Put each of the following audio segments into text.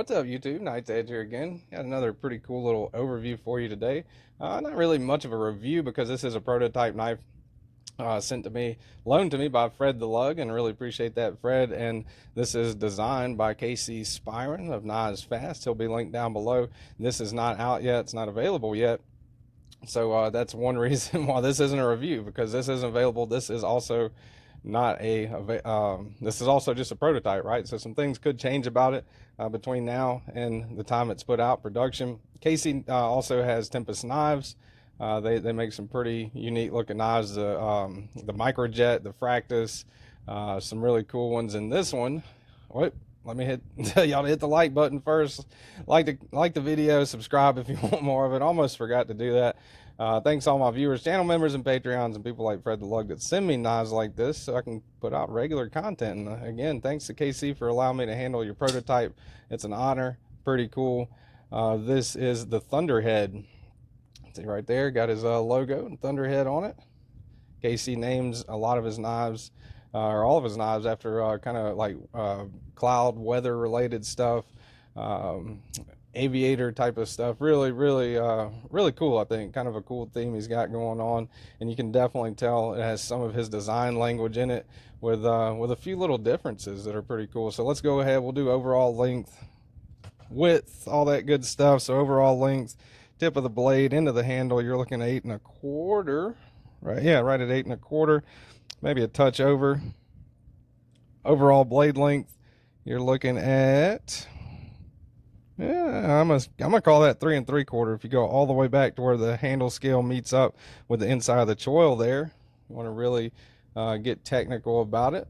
What's up, YouTube? Knight's Edge here again. Got another pretty cool little overview for you today. Not really much of a review because this is a prototype knife sent to me, loaned to me by Fred the Lug, and really appreciate that, Fred. And this is designed by KC Spiron of KnivesFast. He'll be linked down below. This is not out yet. It's not available yet. So that's one reason why this isn't a review, because this isn't available. This is also not a this is also just a prototype, right? So some things could change about it between now and the time it's put out production. Casey also has Tempest Knives. They make some pretty unique looking knives, the Microjet, the Fractus, some really cool ones. In this one, wait, let me tell y'all to hit the like button first. Like the video, subscribe if you want more of it. Almost forgot to do that. Thanks all my viewers, channel members, and Patreons, and people like Fred the Lug that send me knives like this so I can put out regular content. And again, thanks to KC for allowing me to handle your prototype. It's an honor. Pretty cool. This is the Thunderhead. See right there, got his logo and Thunderhead on it. KC names a lot of his knives, or all of his knives, after kind of like cloud weather related stuff, aviator type of stuff. Really cool. I think kind of a cool theme he's got going on, and you can definitely tell it has some of his design language in it with a few little differences that are pretty cool. So let's go ahead, we'll do overall length, width, all that good stuff. So overall length, tip of the blade into the handle, you're looking at 8 1/4, right? Yeah, right at 8 1/4, maybe a touch over. Overall blade length, you're looking at, yeah, I'm gonna call that 3 3/4. If you go all the way back to where the handle scale meets up with the inside of the choil there, you want to really get technical about it.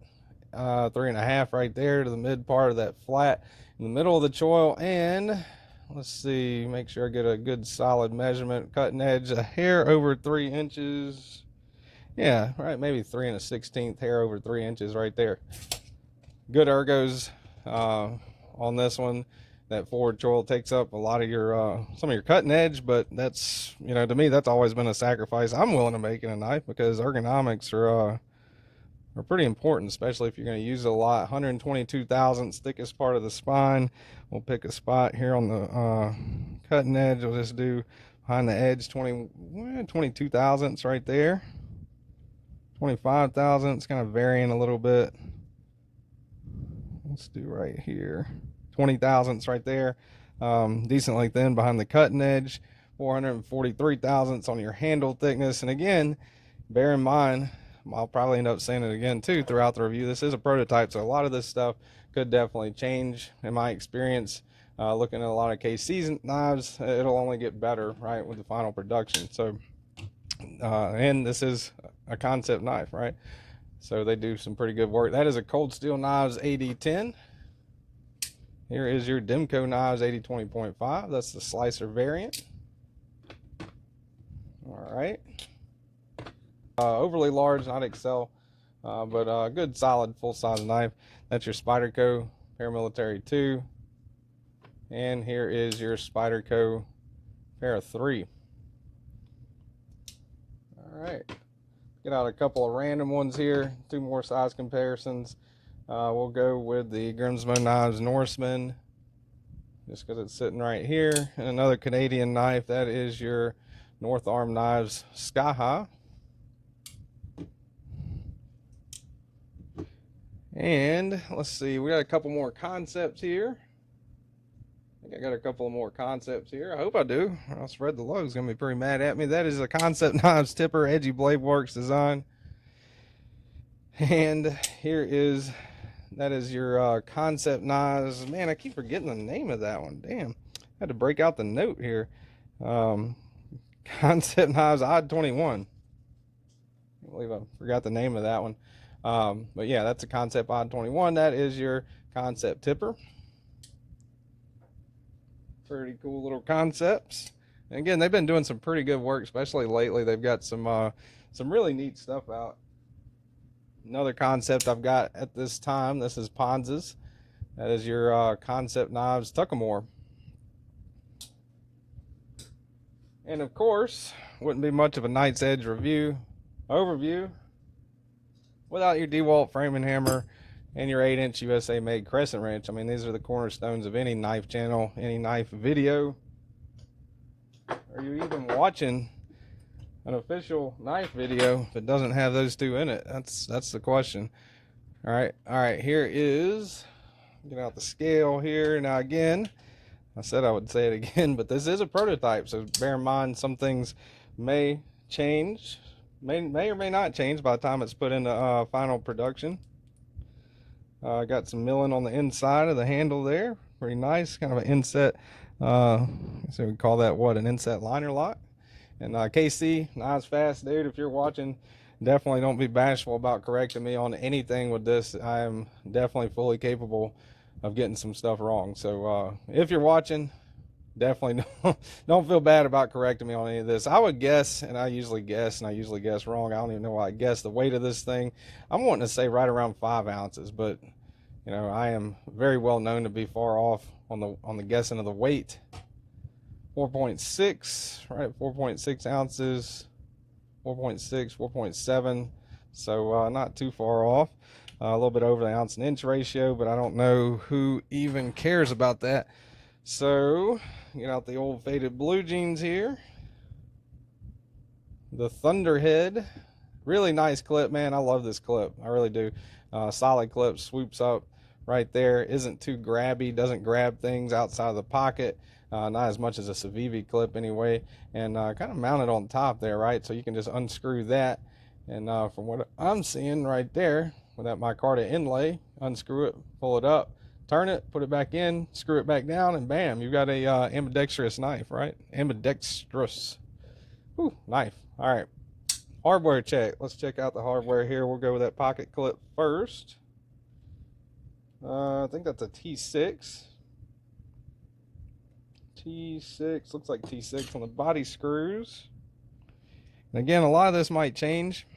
3 1/2 right there to the mid part of that flat in the middle of the choil. And let's see, make sure I get a good solid measurement. Cutting edge, a hair over 3 inches. Yeah, right, maybe 3 1/16 hair over 3 inches right there. Good ergos on this one. That forward choil takes up a lot of your some of your cutting edge, but that's, you know, to me that's always been a sacrifice I'm willing to make in a knife, because ergonomics are pretty important, especially if you're going to use it a lot. 122 thousandths, thickest part of the spine. We'll pick a spot here on the cutting edge. We'll just do behind the edge 22 thousandths right there. 25 thousandths, kind of varying a little bit. Let's do right here 20 thousandths right there. Decently thin behind the cutting edge. 443 thousandths on your handle thickness. And again, bear in mind, I'll probably end up saying it again too throughout the review, this is a prototype, so a lot of this stuff could definitely change. In my experience, looking at a lot of KC's knives, it'll only get better, right, with the final production. So and this is a Kansept knife, right? So they do some pretty good work. That is a Cold Steel Knives AD10. Here is your Demco Knives 8020.5. That's the slicer variant. All right. Overly large, not Excel, but a good solid full-size knife. That's your Spyderco Paramilitary 2. And here is your Spyderco Para 3. All right. Get out a couple of random ones here. 2 more size comparisons. We'll go with the Grimsmo Knives Norseman, just because it's sitting right here. And another Canadian knife, that is your North Arm Knives Sky High. And let's see, we got a couple more concepts here. I think I got a couple of more concepts here. I hope I do, or else Fred the Lug's gonna be pretty mad at me. That is a Kansept Knives Tipper Edgy Blade Works design. And here is, that is your Kansept Knives. Man, I keep forgetting the name of that one. Damn, I had to break out the note here. Kansept Knives Odd 21. I believe I forgot the name of that one. But yeah, that's a Kansept Odd 21. That is your Kansept tipper. Pretty cool little concepts. And again, they've been doing some pretty good work, especially lately. They've got some really neat stuff out. Another concept I've got at this time, this is Ponz's. That is your Kansept Knives Tuckamore. And of course, wouldn't be much of a Knight's Edge overview without your DeWalt framing hammer and your 8-inch USA made crescent wrench. I mean, these are the cornerstones of any knife channel, any knife video. Are you even watching an official knife video if it doesn't have those two in it? That's the question. All right, here is, get out the scale here. Now again, I said I would say it again, but this is a prototype, so bear in mind some things may change, may or may not change by the time it's put into final production. I got some milling on the inside of the handle there, pretty nice, kind of an inset, so we call that what, an inset liner lock. And KC, KnivesFast, dude, if you're watching, definitely don't be bashful about correcting me on anything with this. I am definitely fully capable of getting some stuff wrong. So if you're watching, definitely don't feel bad about correcting me on any of this. I would guess, and I usually guess wrong. I don't even know why I guess the weight of this thing. I'm wanting to say right around 5 ounces, but you know, I am very well known to be far off on the guessing of the weight. 4.6, right? 4.6 ounces, 4.6, 4.7. So not too far off. A little bit over the ounce and inch ratio, but I don't know who even cares about that. So, get out the old faded blue jeans here. The Thunderhead. Really nice clip, man. I love this clip. I really do. Solid clip, swoops up right there. Isn't too grabby, doesn't grab things outside of the pocket. Not as much as a Civivi clip anyway. And kind of mounted on top there, right? So you can just unscrew that. And from what I'm seeing right there, with that micarta inlay, unscrew it, pull it up, turn it, put it back in, screw it back down, and bam, you've got a ambidextrous knife, right? Ambidextrous. Whew, knife. All right. Hardware check. Let's check out the hardware here. We'll go with that pocket clip first. I think that's a T6. T6, looks like T6 on the body screws. And again, a lot of this might change.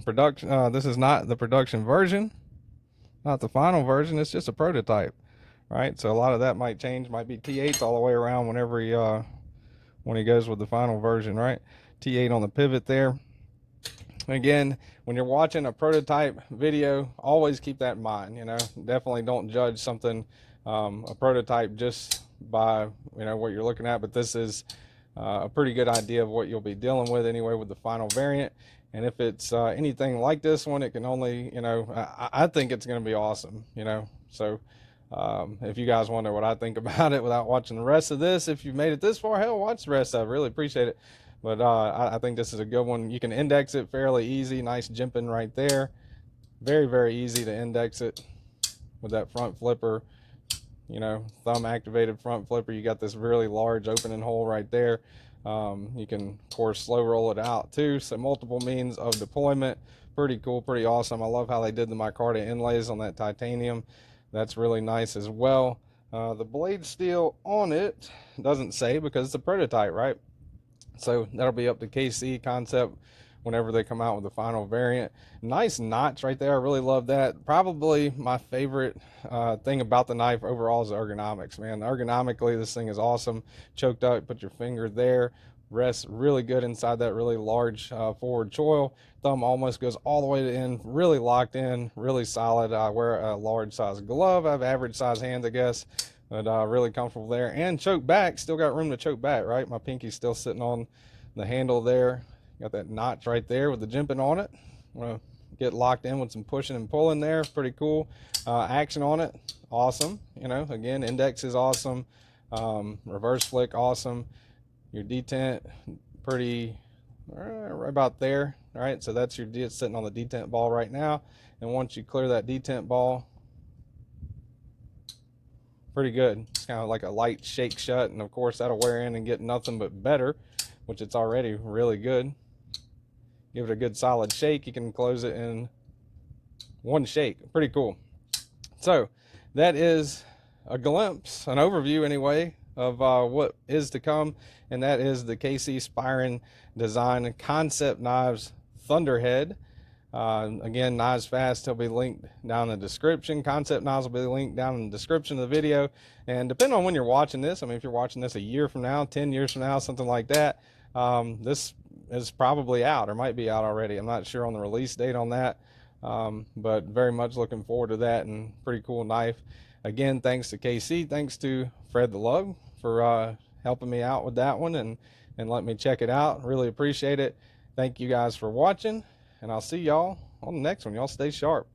This is not the production version, not the final version. It's just a prototype, right? So a lot of that might change. Might be T8s all the way around whenever he when he goes with the final version, right? T8 on the pivot there. Again, when you're watching a prototype video, always keep that in mind. You know, definitely don't judge something, a prototype, just by, you know, what you're looking at. But this is a pretty good idea of what you'll be dealing with anyway with the final variant. And if it's anything like this one, it can only, you know, I think it's going to be awesome, you know. So if you guys wonder what I think about it without watching the rest of this, if you've made it this far, hell, watch the rest of it. I really appreciate it. But I think this is a good one. You can index it fairly easy. Nice jimping right there. Very, very easy to index it with that front flipper. You know, thumb activated front flipper. You got this really large opening hole right there. You can, of course, slow roll it out too. So multiple means of deployment. Pretty cool, pretty awesome. I love how they did the micarta inlays on that titanium. That's really nice as well. The blade steel on it doesn't say, because it's a prototype, right? So that'll be up to KC Kansept whenever they come out with the final variant. Nice notch right there. I really love that. Probably my favorite thing about the knife overall is the ergonomics, man. Ergonomically, this thing is awesome. Choked up, put your finger there. Rests really good inside that really large forward choil. Thumb almost goes all the way to the end. Really locked in, really solid. I wear a large size glove. I have average size hands, I guess. But really comfortable there. And choke back, still got room to choke back, right? My pinky's still sitting on the handle there. Got that notch right there with the jimping on it. I'm gonna get locked in with some pushing and pulling there. Pretty cool. Action on it, awesome. You know, again, index is awesome. Reverse flick, awesome. Your detent, pretty right about there. All right, so that's your sitting on the detent ball right now. And once you clear that detent ball, pretty good. It's kind of like a light shake shut, and of course that'll wear in and get nothing but better, which it's already really good. Give it a good solid shake. You can close it in one shake. Pretty cool. So that is a glimpse, an overview anyway, of what is to come, and that is the KC Spiron design Kansept Knives Thunderhead. Again, KnivesFast will be linked down in the description. Kansept Knives will be linked down in the description of the video. And depending on when you're watching this, I mean, if you're watching this a year from now, 10 years from now, something like that, this is probably out or might be out already. I'm not sure on the release date on that. But very much looking forward to that, and pretty cool knife. Again, thanks to KC, thanks to Fred the Lug for helping me out with that one and let me check it out. Really appreciate it. Thank you guys for watching, and I'll see y'all on the next one. Y'all stay sharp.